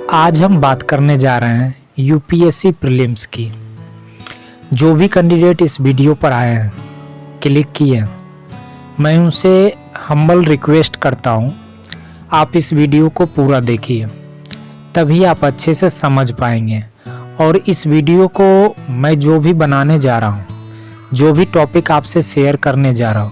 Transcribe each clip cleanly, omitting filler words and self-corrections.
आज हम बात करने जा रहे हैं यूपीएससी प्रीलिम्स की। जो भी कैंडिडेट इस वीडियो पर आए हैं, क्लिक किए हैं, मैं उनसे हम्बल रिक्वेस्ट करता हूं, आप इस वीडियो को पूरा देखिए, तभी आप अच्छे से समझ पाएंगे। और इस वीडियो को मैं जो भी बनाने जा रहा हूं, जो भी टॉपिक आपसे शेयर करने जा रहा हूं,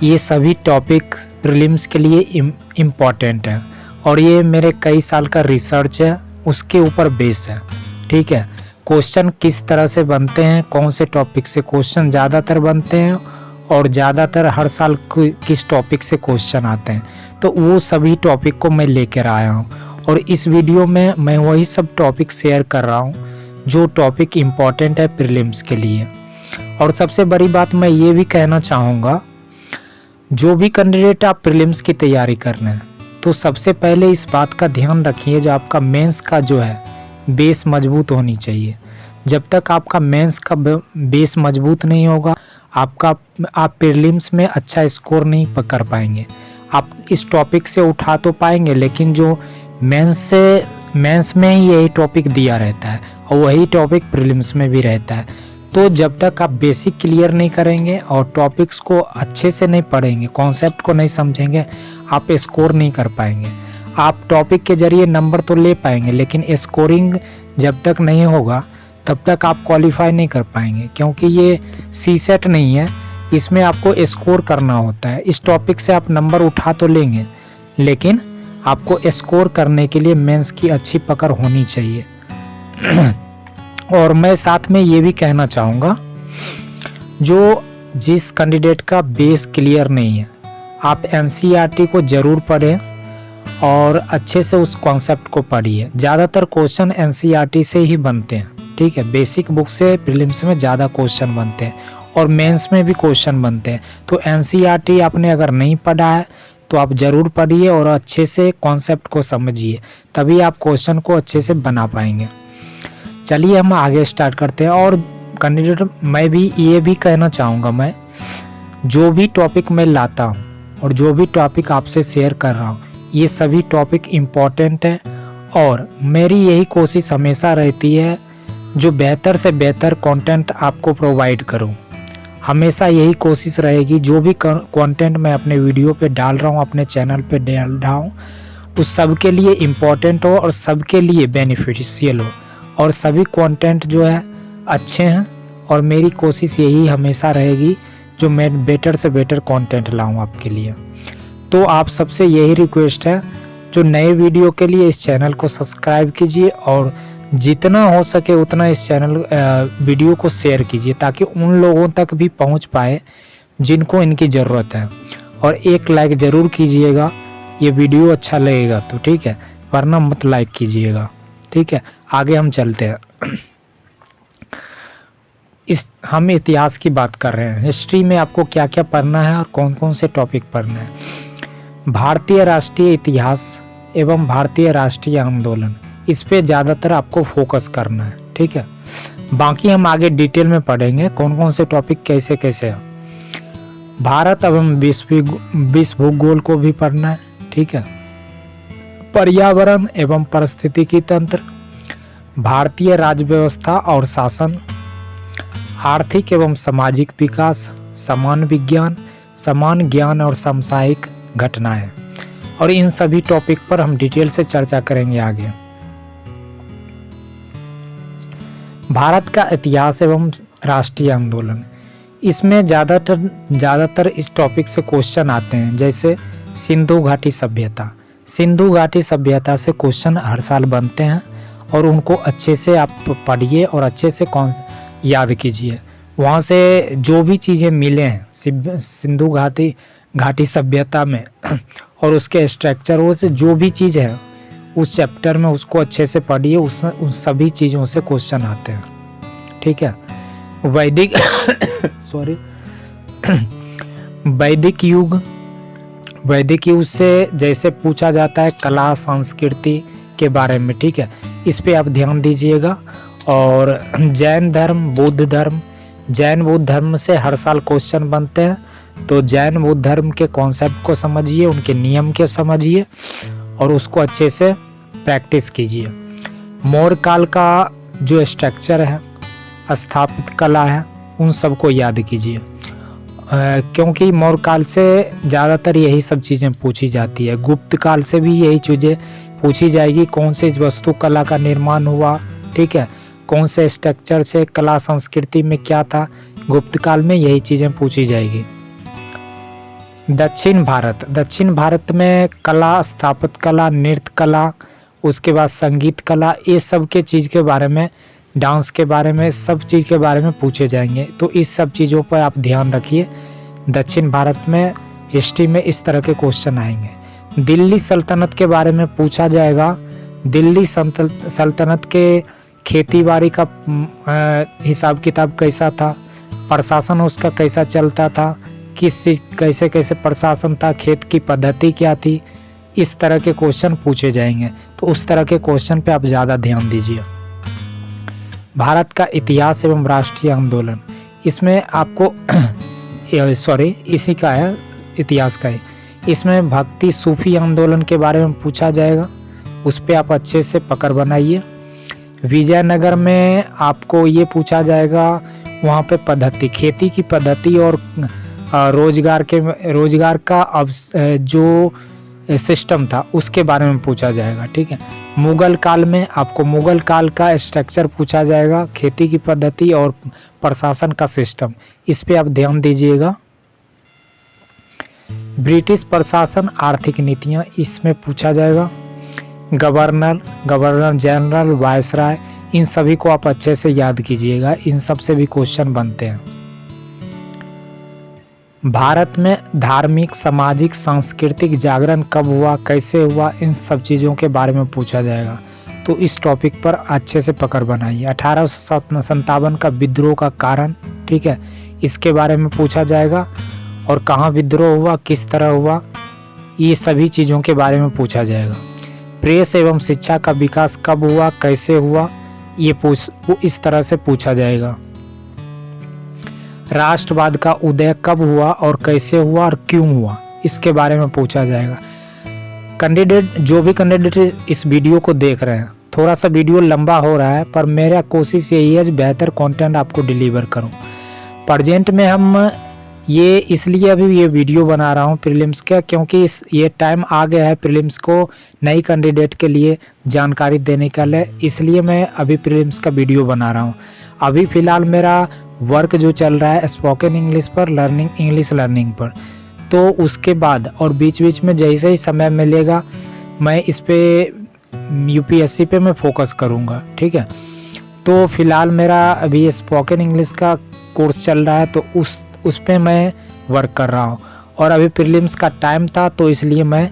ये सभी टॉपिक प्रीलिम्स के लिए इम्पॉर्टेंट है और ये मेरे कई साल का रिसर्च है, उसके ऊपर बेस है। ठीक है, क्वेश्चन किस तरह से बनते हैं, कौन से टॉपिक से क्वेश्चन ज़्यादातर बनते हैं और ज़्यादातर हर साल किस टॉपिक से क्वेश्चन आते हैं, तो वो सभी टॉपिक को मैं लेकर आया हूँ। और इस वीडियो में मैं वही सब टॉपिक शेयर कर रहा हूँ जो टॉपिक इम्पॉर्टेंट है प्रीलिम्स के लिए। और सबसे बड़ी बात मैं ये भी कहना चाहूँगा, जो भी कैंडिडेट आप प्रीलिम्स की तैयारी कर रहे हैं, तो सबसे पहले इस बात का ध्यान रखिए, जो आपका मेंस का जो है बेस मजबूत होनी चाहिए। जब तक आपका मेंस का बेस मजबूत नहीं होगा, आप प्रीलिम्स में अच्छा स्कोर नहीं कर पाएंगे। आप इस टॉपिक से उठा तो पाएंगे, लेकिन जो मेंस में ही यही टॉपिक दिया रहता है और वही टॉपिक प्रीलिम्स में भी रहता है। तो जब तक आप बेसिक क्लियर नहीं करेंगे और टॉपिक्स को अच्छे से नहीं पढ़ेंगे, कॉन्सेप्ट को नहीं समझेंगे, आप स्कोर नहीं कर पाएंगे। आप टॉपिक के जरिए नंबर तो ले पाएंगे, लेकिन स्कोरिंग जब तक नहीं होगा तब तक आप क्वालिफाई नहीं कर पाएंगे, क्योंकि ये सीसेट नहीं है, इसमें आपको स्कोर करना होता है। इस टॉपिक से आप नंबर उठा तो लेंगे, लेकिन आपको स्कोर करने के लिए मेंस की अच्छी पकड़ होनी चाहिए। और मैं साथ में ये भी कहना चाहूँगा, जिस कैंडिडेट का बेस क्लियर नहीं है, आप एनसीईआरटी को ज़रूर पढ़ें और अच्छे से उस कॉन्सेप्ट को पढ़िए। ज़्यादातर क्वेश्चन एनसीईआरटी से ही बनते हैं। ठीक है, बेसिक बुक से प्रीलिम्स में ज़्यादा क्वेश्चन बनते हैं और मेंस में भी क्वेश्चन बनते हैं। तो एनसीईआरटी आपने अगर नहीं पढ़ा है तो आप ज़रूर पढ़िए और अच्छे से कॉन्सेप्ट को समझिए, तभी आप क्वेश्चन को अच्छे से बना पाएंगे। चलिए हम आगे स्टार्ट करते हैं। और कैंडिडेट मैं भी ये भी कहना चाहूँगा, मैं जो भी टॉपिक मैं लाता हूँ और जो भी टॉपिक आपसे शेयर कर रहा हूँ, ये सभी टॉपिक इम्पॉर्टेंट है और मेरी यही कोशिश हमेशा रहती है जो बेहतर से बेहतर कंटेंट आपको प्रोवाइड करूँ। हमेशा यही कोशिश रहेगी, जो भी कंटेंट मैं अपने वीडियो पे डाल रहा हूँ, अपने चैनल पे डाल रहा हूँ, उस सब के लिए इम्पॉर्टेंट हो और सबके लिए बेनिफिशियल हो और सभी कंटेंट जो है अच्छे हैं। और मेरी कोशिश यही हमेशा रहेगी जो मैं बेटर से बेटर कंटेंट लाऊं आपके लिए। तो आप सबसे यही रिक्वेस्ट है, जो नए वीडियो के लिए इस चैनल को सब्सक्राइब कीजिए और जितना हो सके उतना इस वीडियो को शेयर कीजिए, ताकि उन लोगों तक भी पहुंच पाए जिनको इनकी ज़रूरत है। और एक लाइक ज़रूर कीजिएगा, ये वीडियो अच्छा लगेगा तो, ठीक है, वरना मत लाइक कीजिएगा। ठीक है, आगे हम चलते हैं। हम इतिहास की बात कर रहे हैं। हिस्ट्री में आपको क्या क्या पढ़ना है और कौन कौन से टॉपिक पढ़ना है। भारतीय राष्ट्रीय इतिहास एवं भारतीय राष्ट्रीय आंदोलन, इस पे ज़्यादातर आपको फोकस करना है। ठीक है, बाकी हम आगे डिटेल में पढ़ेंगे कौन कौन से टॉपिक कैसे कैसे है। भारत एवं विश्व भूगोल को भी पढ़ना है। ठीक है, पर्यावरण एवं पारिस्थितिकी तंत्र, भारतीय राज्य व्यवस्था और शासन, आर्थिक एवं सामाजिक विकास, समान विज्ञान, समान ज्ञान और सामसाहिक घटनाएं। और इन सभी टॉपिक पर हम डिटेल से चर्चा करेंगे आगे। भारत का इतिहास एवं राष्ट्रीय आंदोलन, इसमें ज़्यादातर इस टॉपिक से क्वेश्चन आते हैं, जैसे सिंधु घाटी सभ्यता। सिंधु घाटी सभ्यता से क्वेश्चन हर साल बनते हैं और उनको अच्छे से आप पढ़िए और अच्छे से याद कीजिए। वहाँ से जो भी चीज़ें मिले हैं सिंधु घाटी सभ्यता में और उसके स्ट्रक्चरों से जो भी चीज़ है उस चैप्टर में, उसको अच्छे से पढ़िए। उन सभी चीज़ों से क्वेश्चन आते हैं। ठीक है, वैदिक युग से जैसे पूछा जाता है कला संस्कृति के बारे में। ठीक है, इस पे आप ध्यान दीजिएगा। और जैन बुद्ध धर्म से हर साल क्वेश्चन बनते हैं, तो जैन बुद्ध धर्म के कॉन्सेप्ट को समझिए, उनके नियम के समझिए और उसको अच्छे से प्रैक्टिस कीजिए। मौर्य काल का जो स्ट्रक्चर है, स्थापित कला है, उन सबको याद कीजिए, क्योंकि मौर्य काल से ज़्यादातर यही सब चीज़ें पूछी जाती है। गुप्त काल से भी यही चीज़ें पूछी जाएगी, कौन से वस्तु कला का निर्माण हुआ, ठीक है, कौन से स्ट्रक्चर से, कला संस्कृति में क्या था, गुप्त काल में यही चीज़ें पूछी जाएगी। दक्षिण भारत में कला, स्थापत्य कला, नृत्य कला, उसके बाद संगीत कला, ये सब के चीज़ के बारे में, डांस के बारे में, सब चीज़ के बारे में पूछे जाएंगे। तो इस सब चीज़ों पर आप ध्यान रखिए। दक्षिण भारत में हिस्ट्री में इस तरह के क्वेश्चन आएंगे। दिल्ली सल्तनत के बारे में पूछा जाएगा। दिल्ली सल्तनत के खेतीबाड़ी का हिसाब किताब कैसा था, प्रशासन उसका कैसा चलता था, किस चीज़ कैसे कैसे प्रशासन था, खेत की पद्धति क्या थी, इस तरह के क्वेश्चन पूछे जाएंगे। तो उस तरह के क्वेश्चन पे आप ज़्यादा ध्यान दीजिए। भारत का इतिहास एवं राष्ट्रीय आंदोलन, इसमें आपको इसी का है, इतिहास का है। इसमें भक्ति सूफी आंदोलन के बारे में पूछा जाएगा, उस पर आप अच्छे से पकड़ बनाइए। विजयनगर में आपको ये पूछा जाएगा, वहाँ पे पद्धति, खेती की पद्धति और रोजगार का अब जो सिस्टम था उसके बारे में पूछा जाएगा, ठीक है। मुगल काल में आपको मुगल काल का स्ट्रक्चर पूछा जाएगा, खेती की पद्धति और प्रशासन का सिस्टम, इस पे आप ध्यान दीजिएगा। ब्रिटिश प्रशासन, आर्थिक नीतियाँ, इसमें पूछा जाएगा। गवर्नर जनरल, वायसराय, इन सभी को आप अच्छे से याद कीजिएगा, इन सब से भी क्वेश्चन बनते हैं। भारत में धार्मिक, सामाजिक, सांस्कृतिक जागरण कब हुआ, कैसे हुआ, इन सब चीज़ों के बारे में पूछा जाएगा। तो इस टॉपिक पर अच्छे से पकड़ बनाइए। 1857 का विद्रोह का कारण, ठीक है, इसके बारे में पूछा जाएगा। और कहाँ विद्रोह हुआ, किस तरह हुआ, ये सभी चीज़ों के बारे में पूछा जाएगा। प्रेस एवं शिक्षा का विकास कब हुआ, कैसे हुआ, ये इस तरह से पूछा जाएगा। राष्ट्रवाद का उदय कब हुआ और कैसे हुआ और क्यों हुआ, इसके बारे में पूछा जाएगा। जो भी कैंडिडेट इस वीडियो को देख रहे हैं, थोड़ा सा वीडियो लंबा हो रहा है, पर मेरा कोशिश यही है बेहतर कंटेंट आपको डिलीवर करूं। प्रेजेंट में हम ये इसलिए अभी ये वीडियो बना रहा हूं प्रीलिम्स का, क्योंकि ये टाइम आ गया है प्रीलिम्स को नई कैंडिडेट के लिए जानकारी देने का लिए, इसलिए मैं अभी प्रीलिम्स का वीडियो बना रहा हूं। अभी फ़िलहाल मेरा वर्क जो चल रहा है स्पोकन इंग्लिश पर, इंग्लिश लर्निंग पर, तो उसके बाद और बीच बीच में जैसे ही समय मिलेगा मैं इस पे यूपीएससी पे मैं फोकस करूँगा, ठीक है। तो फिलहाल मेरा अभी स्पोकन इंग्लिश का कोर्स चल रहा है, तो उस पे मैं वर्क कर रहा हूँ। और अभी प्रीलिम्स का टाइम था, तो इसलिए मैं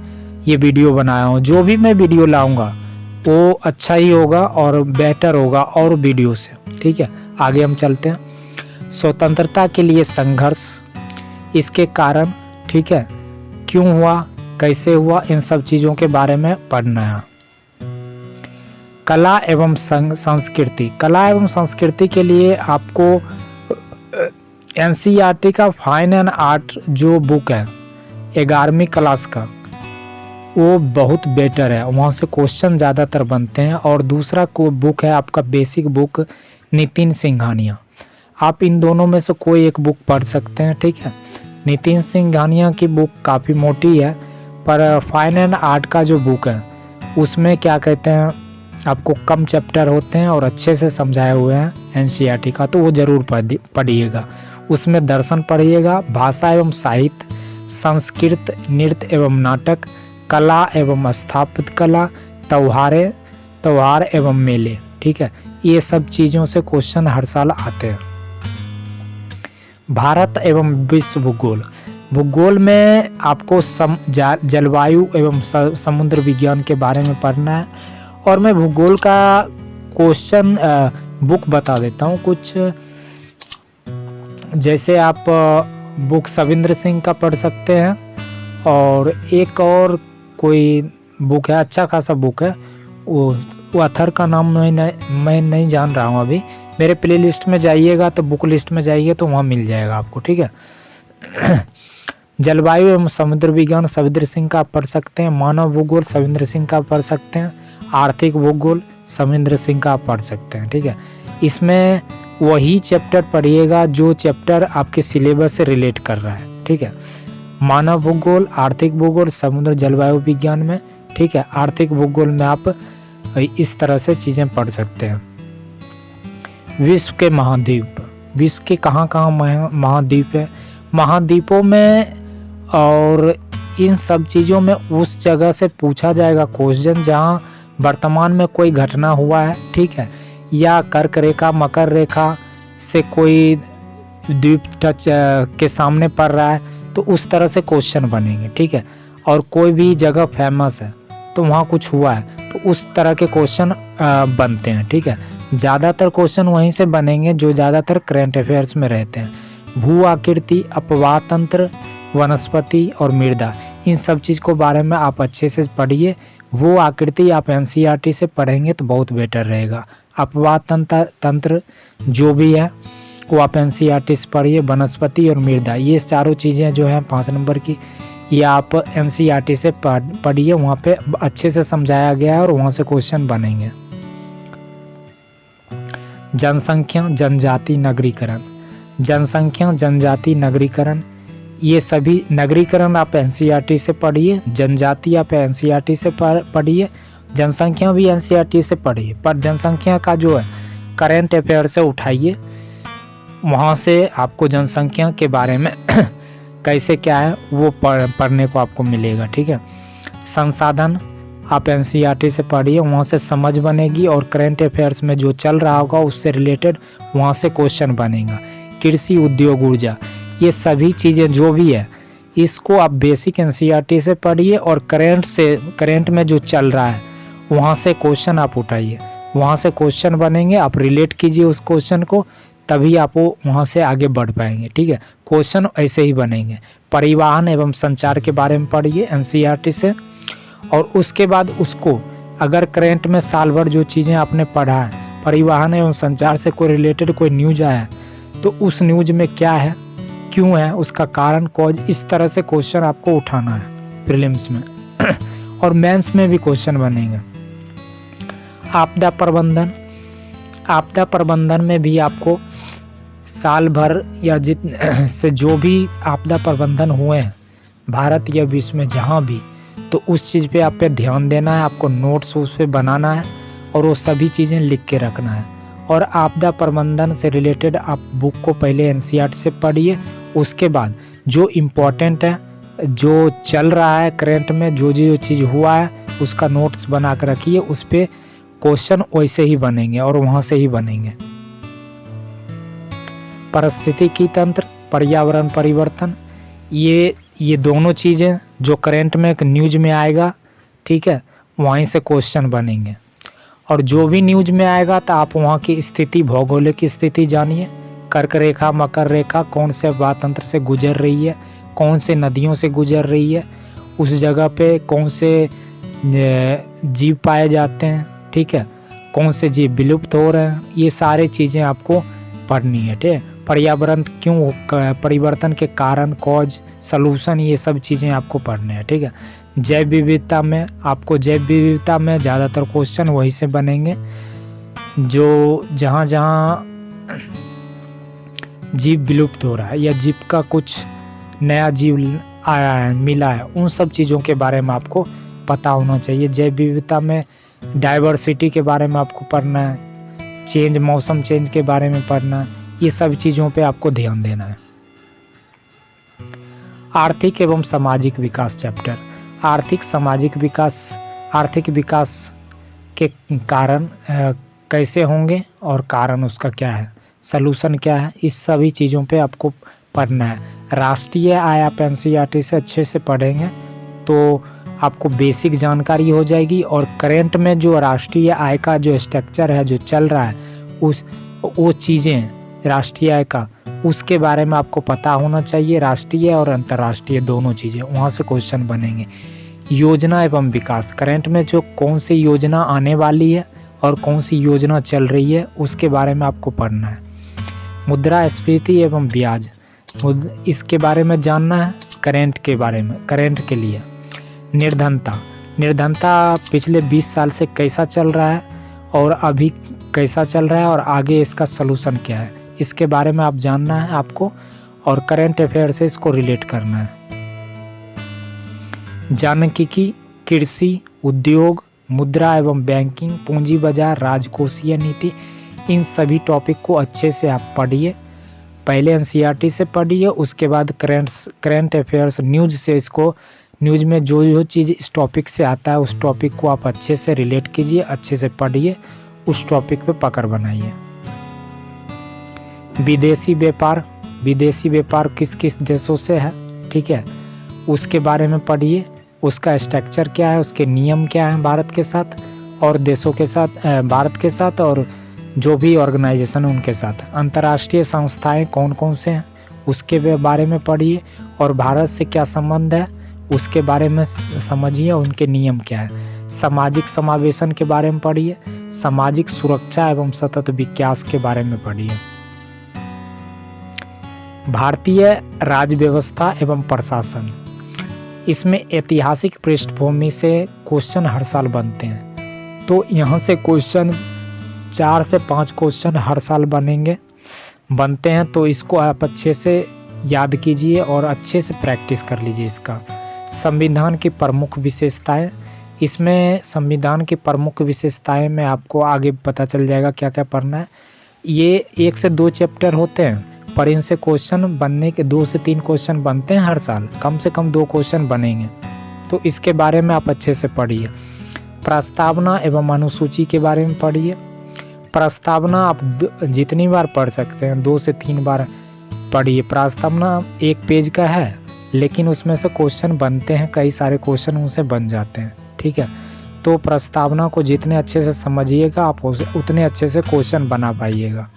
ये वीडियो बनाया हूँ। जो भी मैं वीडियो लाऊंगा वो अच्छा ही होगा और बेटर होगा और वीडियो से, ठीक है। आगे हम चलते हैं। स्वतंत्रता के लिए संघर्ष, इसके कारण, ठीक है, क्यों हुआ, कैसे हुआ, इन सब चीज़ों के बारे में पढ़ना है। कला एवं संस्कृति, कला एवं संस्कृति के लिए आपको एनसीईआरटी का फाइन एंड आर्ट जो बुक है 11वीं क्लास का, वो बहुत बेटर है, वहाँ से क्वेश्चन ज़्यादातर बनते हैं। और दूसरा बुक है आपका बेसिक बुक नितिन सिंघानिया, आप इन दोनों में से कोई एक बुक पढ़ सकते हैं, ठीक है। नितिन सिंघानिया की बुक काफ़ी मोटी है, पर फाइन एंड आर्ट का जो बुक है उसमें क्या कहते हैं, आपको कम चैप्टर होते हैं और अच्छे से समझाए हुए हैं एनसीईआरटी का, तो वो ज़रूर पढ़िएगा। उसमें दर्शन पढ़िएगा, भाषा एवं साहित्य, संस्कृत, नृत्य एवं नाटक, कला एवं स्थापत्य कला, त्योहार एवं मेले, ठीक है। ये सब चीज़ों से क्वेश्चन हर साल आते हैं। भारत एवं विश्व भूगोल में आपको जलवायु एवं समुद्र विज्ञान के बारे में पढ़ना है। और मैं भूगोल का क्वेश्चन बुक बता देता हूँ कुछ, जैसे आप बुक सविंद्र सिंह का पढ़ सकते हैं, और एक और कोई बुक है, अच्छा खासा बुक है, वो अथर का नाम मैं नहीं जान रहा हूँ अभी। मेरे प्ले लिस्ट में जाइएगा तो बुक लिस्ट में जाइए तो वहाँ मिल जाएगा आपको, ठीक है। जलवायु एवं समुद्र विज्ञान सविंद्र सिंह का पढ़ सकते हैं। मानव भूगोल सविंद्र सिंह का पढ़ सकते हैं। आर्थिक भूगोल सविंद्र सिंह का आप पढ़ सकते हैं। ठीक है, इसमें वही चैप्टर पढ़िएगा जो चैप्टर आपके सिलेबस से रिलेट कर रहा है। ठीक है, मानव भूगोल, आर्थिक भूगोल, समुद्र जलवायु विज्ञान में, ठीक है, आर्थिक भूगोल में आप इस तरह से चीज़ें पढ़ सकते हैं। विश्व के महाद्वीप, विश्व के कहाँ कहाँ महाद्वीप है, महाद्वीपों में और इन सब चीज़ों में उस जगह से पूछा जाएगा क्वेश्चन जहाँ वर्तमान में कोई घटना हुआ है। ठीक है, या कर्क रेखा, मकर रेखा से कोई द्वीप टच के सामने पड़ रहा है तो उस तरह से क्वेश्चन बनेंगे। ठीक है, और कोई भी जगह फेमस है तो वहाँ कुछ हुआ है तो उस तरह के क्वेश्चन बनते हैं। ठीक है, ज़्यादातर क्वेश्चन वहीं से बनेंगे जो ज़्यादातर करंट अफेयर्स में रहते हैं। भू आकृति, अपवाह तंत्र, वनस्पति और मृदा, इन सब चीज़ को बारे में आप अच्छे से पढ़िए। वो आकृति आप एनसीईआरटी से पढ़ेंगे तो बहुत बेटर रहेगा। अपवाह तंत्र जो भी है वो आप एनसीईआरटी से पढ़िए। वनस्पति और मृदा, ये चारों चीज़ें जो हैं 5 नंबर की, ये आप एनसीईआरटी से पढ़िए, वहाँ पे अच्छे से समझाया गया है और वहाँ से क्वेश्चन बनेंगे। जनसंख्या, जनजाति, नगरीकरण, जनसंख्या, जनजाति, नगरीकरण, ये सभी नगरीकरण आप एनसीईआरटी से पढ़िए, जनजाति आप एनसीईआरटी से पढ़िए, जनसंख्या भी एनसीईआरटी से पढ़िए। पर जनसंख्या का जो है करंट अफेयर से उठाइए, वहाँ से आपको जनसंख्या के बारे में कैसे क्या है वो पढ़ने को आपको मिलेगा। ठीक है, संसाधन आप एनसीईआरटी से पढ़िए, वहाँ से समझ बनेगी और करंट अफेयर्स में जो चल रहा होगा उससे रिलेटेड वहाँ से क्वेश्चन बनेगा। कृषि, उद्योग, ऊर्जा, ये सभी चीज़ें जो भी है इसको आप बेसिक एनसीईआरटी से पढ़िए और करंट में जो चल रहा है वहाँ से क्वेश्चन आप उठाइए, वहाँ से क्वेश्चन बनेंगे, आप रिलेट कीजिए उस क्वेश्चन को, तभी आप वो वहाँ से आगे बढ़ पाएंगे। ठीक है, क्वेश्चन ऐसे ही बनेंगे। परिवहन एवं संचार के बारे में पढ़िए एनसीईआरटी से, और उसके बाद उसको अगर करंट में साल भर जो चीज़ें आपने पढ़ा है, परिवहन एवं संचार से कोई रिलेटेड कोई न्यूज आया तो उस न्यूज में क्या है, क्यों है, उसका कारण, कॉज, इस तरह से क्वेश्चन आपको उठाना है प्रीलिम्स में और मेंस में भी क्वेश्चन बनेंगे। आपदा प्रबंधन, आपदा प्रबंधन में भी आपको साल भर या से जो भी आपदा प्रबंधन हुए हैं भारत या विश्व में जहाँ भी, तो उस चीज़ पे आप पे ध्यान देना है, आपको नोट्स उस पे बनाना है और वो सभी चीज़ें लिख के रखना है। और आपदा प्रबंधन से रिलेटेड आप बुक को पहले एनसीईआरटी से पढ़िए, उसके बाद जो इम्पोर्टेंट है, जो चल रहा है करंट में, जो चीज़ हुआ है उसका नोट्स बना कर रखिए, उस पर क्वेश्चन वैसे ही बनेंगे और वहाँ से ही बनेंगे। पारिस्थितिकी तंत्र, पर्यावरण परिवर्तन, ये दोनों चीज़ें जो करंट में न्यूज में आएगा, ठीक है, वहीं से क्वेश्चन बनेंगे। और जो भी न्यूज में आएगा तो आप वहाँ की स्थिति, भौगोलिक स्थिति जानिए, कर्क रेखा, मकर रेखा कौन से वातंत्र से गुजर रही है, कौन से नदियों से गुजर रही है, उस जगह पे कौन से जीव पाए जाते हैं, ठीक है, कौन से जीव विलुप्त हो रहे हैं, ये सारी चीज़ें आपको पढ़नी है। ठीक है, पर्यावरण क्यों, परिवर्तन के कारण, कॉज, सलूशन, ये सब चीज़ें आपको पढ़ने हैं। ठीक है, जैव विविधता में आपको, जैव विविधता में ज़्यादातर क्वेश्चन वहीं से बनेंगे जो जहाँ जहाँ जीव विलुप्त हो रहा है या जीव का कुछ नया जीव आया है, मिला है, उन सब चीज़ों के बारे में आपको पता होना चाहिए। जैव विविधता में डाइवर्सिटी के बारे में आपको पढ़ना है, चेंज, मौसम चेंज के बारे में पढ़ना है, ये सब चीज़ों पे आपको ध्यान देना है। आर्थिक एवं सामाजिक विकास चैप्टर, आर्थिक सामाजिक विकास, आर्थिक विकास के कारण कैसे होंगे और कारण उसका क्या है, सलूशन क्या है, इस सभी चीज़ों पे आपको पढ़ना है। राष्ट्रीय आय आप एनसीईआरटी से अच्छे से पढ़ेंगे तो आपको बेसिक जानकारी हो जाएगी और करंट में जो राष्ट्रीय आय का जो स्ट्रक्चर है, जो चल रहा है, वो चीज़ें राष्ट्रीय आय का, उसके बारे में आपको पता होना चाहिए। राष्ट्रीय और अंतर्राष्ट्रीय दोनों चीज़ें, वहाँ से क्वेश्चन बनेंगे। योजना एवं विकास, करंट में जो कौन सी योजना आने वाली है और कौन सी योजना चल रही है उसके बारे में आपको पढ़ना है। मुद्रास्फीति एवं ब्याज, इसके बारे में जानना है करंट के बारे में, करंट के लिए। निर्धनता, निर्धनता पिछले 20 साल से कैसा चल रहा है और अभी कैसा चल रहा है और आगे इसका सलूशन क्या है, इसके बारे में आप जानना है आपको, और करंट अफेयर से इसको रिलेट करना है। जानकीकी, कृषि, उद्योग, मुद्रा एवं बैंकिंग, पूंजी बाजार, राजकोषीय नीति, इन सभी टॉपिक को अच्छे से आप पढ़िए। पहले एनसीईआरटी से पढ़िए, उसके बाद करंट अफेयर्स न्यूज़ से, इसको न्यूज़ में जो चीज़ इस टॉपिक से आता है उस टॉपिक को आप अच्छे से रिलेट कीजिए, अच्छे से पढ़िए, उस टॉपिक पे पकड़ बनाइए। विदेशी व्यापार किस किस देशों से है, ठीक है, उसके बारे में पढ़िए। उसका स्ट्रक्चर क्या है, उसके नियम क्या है भारत के साथ और देशों के साथ, भारत के साथ और जो भी ऑर्गेनाइजेशन है उनके साथ। अंतर्राष्ट्रीय संस्थाएं कौन कौन से हैं उसके बारे में पढ़िए, और भारत से क्या संबंध है उसके बारे में समझिए, उनके नियम क्या है। सामाजिक समावेशन के बारे में पढ़िए, सामाजिक सुरक्षा एवं सतत विकास के बारे में पढ़िए। भारतीय राज्य व्यवस्था एवं प्रशासन, इसमें ऐतिहासिक पृष्ठभूमि से क्वेश्चन हर साल बनते हैं, तो यहाँ से क्वेश्चन 4 से 5 क्वेश्चन हर साल बनते हैं, तो इसको आप अच्छे से याद कीजिए और अच्छे से प्रैक्टिस कर लीजिए इसका। संविधान की प्रमुख विशेषताएं, इसमें संविधान की प्रमुख विशेषताएं में आपको आगे पता चल जाएगा क्या क्या पढ़ना है। ये 1 से 2 चैप्टर होते हैं, पर इनसे क्वेश्चन बनने के 2 से 3 क्वेश्चन बनते हैं हर साल, कम से कम 2 क्वेश्चन बनेंगे, तो इसके बारे में आप अच्छे से पढ़िए। प्रस्तावना एवं अनुसूची के बारे में पढ़िए। प्रस्तावना आप जितनी बार पढ़ सकते हैं, 2 से 3 बार पढ़िए। प्रस्तावना 1 पेज का है, लेकिन उसमें से क्वेश्चन बनते हैं, कई सारे क्वेश्चन उनसे बन जाते हैं, ठीक है। तो प्रस्तावना को जितने अच्छे से समझिएगा आप उतने अच्छे से क्वेश्चन बना पाइएगा।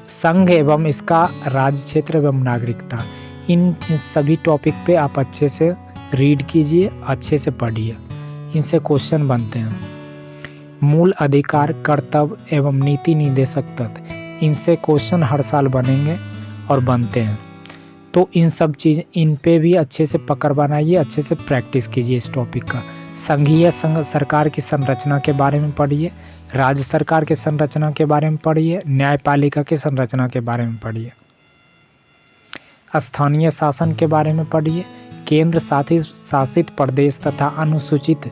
संघ एवं इसका राज्य क्षेत्र एवं नागरिकता, इन सभी टॉपिक पे आप अच्छे से रीड कीजिए, अच्छे से पढ़िए, इनसे क्वेश्चन बनते हैं। मूल अधिकार, कर्तव्य एवं नीति निर्देशक तत्व, इनसे क्वेश्चन हर साल बनेंगे और बनते हैं, तो इन पे भी अच्छे से पकड़ बनाइए, अच्छे से प्रैक्टिस कीजिए इस टॉपिक का। संघीय सरकार की संरचना के बारे में पढ़िए, राज्य सरकार के संरचना के बारे में पढ़िए, न्यायपालिका की संरचना के बारे में पढ़िए। स्थानीय शासन के बारे में पढ़िए, केंद्र शासित प्रदेश तथा अनुसूचित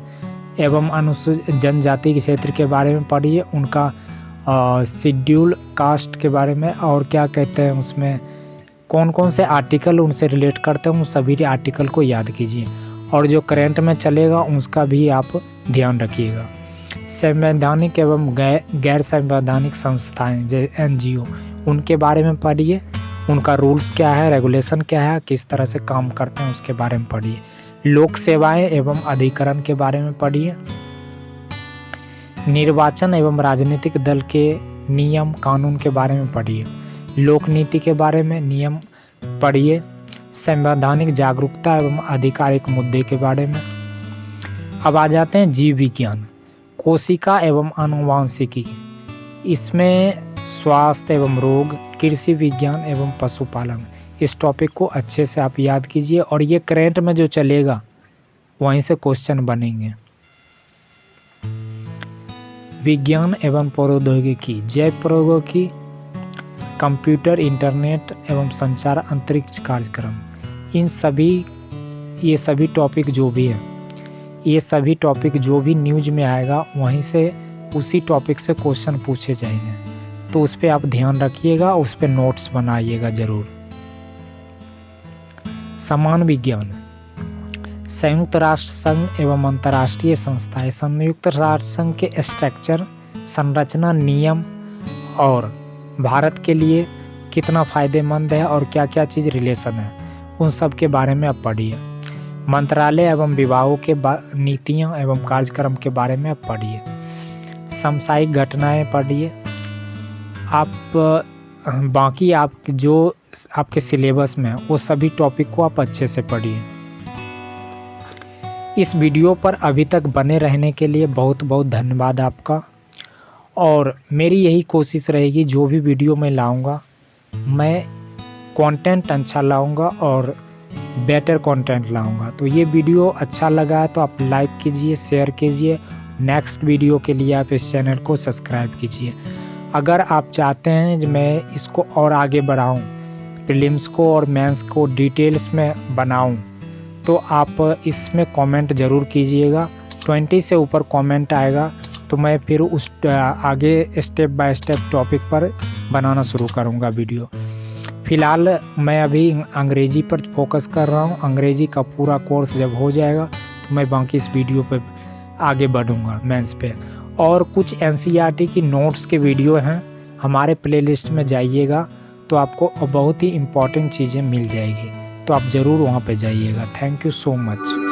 एवं अनुसूचित जनजाति के क्षेत्र के बारे में पढ़िए, उनका शेड्यूल कास्ट के बारे में, और क्या कहते हैं उसमें कौन कौन से आर्टिकल उनसे रिलेट करते हैं, उन सभी आर्टिकल को याद कीजिए, और जो करंट में चलेगा उसका भी आप ध्यान रखिएगा। संवैधानिक एवं गैर संवैधानिक संस्थाएं जैसे NGO, उनके बारे में पढ़िए, उनका रूल्स क्या है, रेगुलेशन क्या है, किस तरह से काम करते हैं उसके बारे में पढ़िए। लोक सेवाएं एवं अधिकरण के बारे में पढ़िए। निर्वाचन एवं राजनीतिक दल के नियम कानून के बारे में पढ़िए। लोक नीति के बारे में नियम पढ़िए। संवैधानिक जागरूकता एवं आधिकारिक मुद्दे के बारे में। अब आ जाते हैं जीव विज्ञान, कोशिका एवं आनुवांशिकी, इसमें स्वास्थ्य एवं रोग, कृषि विज्ञान एवं पशुपालन, इस टॉपिक को अच्छे से आप याद कीजिए, और ये करंट में जो चलेगा वहीं से क्वेश्चन बनेंगे। विज्ञान एवं प्रौद्योगिकी, जैव प्रौद्योगिकी, कंप्यूटर, इंटरनेट एवं संचार, अंतरिक्ष कार्यक्रम, ये सभी टॉपिक जो भी है, ये सभी टॉपिक जो भी न्यूज में आएगा वहीं से उसी टॉपिक से क्वेश्चन पूछे जाएंगे, तो उस पर आप ध्यान रखिएगा, उस पर नोट्स बनाइएगा जरूर। समान विज्ञान, संयुक्त राष्ट्र संघ एवं अंतर्राष्ट्रीय संस्थाएं, संयुक्त राष्ट्र संघ के स्ट्रक्चर, संरचना, नियम और भारत के लिए कितना फायदेमंद है और क्या क्या चीज़ रिलेशन है, उन सब के बारे में आप पढ़िए। मंत्रालय एवं विभागों के नीतियाँ एवं कार्यक्रम के बारे में आप पढ़िए। समसामयिक घटनाएं पढ़िए। आप बाकी आप जो आपके सिलेबस में है वो सभी टॉपिक को आप अच्छे से पढ़िए। इस वीडियो पर अभी तक बने रहने के लिए बहुत बहुत धन्यवाद आपका, और मेरी यही कोशिश रहेगी जो भी वीडियो मैं लाऊंगा मैं कंटेंट अच्छा लाऊंगा और बेटर कंटेंट लाऊंगा। तो ये वीडियो अच्छा लगा है तो आप लाइक कीजिए, शेयर कीजिए नेक्स्ट वीडियो के लिए आप इस चैनल को सब्सक्राइब कीजिए। अगर आप चाहते हैं कि मैं इसको और आगे बढ़ाऊं, प्रीलिम्स को और मेंस को डिटेल्स में बनाऊं, तो आप इसमें कमेंट ज़रूर कीजिएगा। 20 से ऊपर कमेंट आएगा तो मैं फिर उस आगे स्टेप बाय स्टेप टॉपिक पर बनाना शुरू करूंगा वीडियो। फ़िलहाल मैं अभी अंग्रेज़ी पर फोकस कर रहा हूं। अंग्रेज़ी का पूरा कोर्स जब हो जाएगा तो मैं बाकी इस वीडियो पे आगे बढ़ूंगा मेंस पे। और कुछ NCERT की नोट्स के वीडियो हैं, हमारे प्लेलिस्ट में जाइएगा तो आपको बहुत ही इम्पोर्टेंट चीज़ें मिल जाएगी, तो आप ज़रूर वहाँ पे जाइएगा। Thank you so much.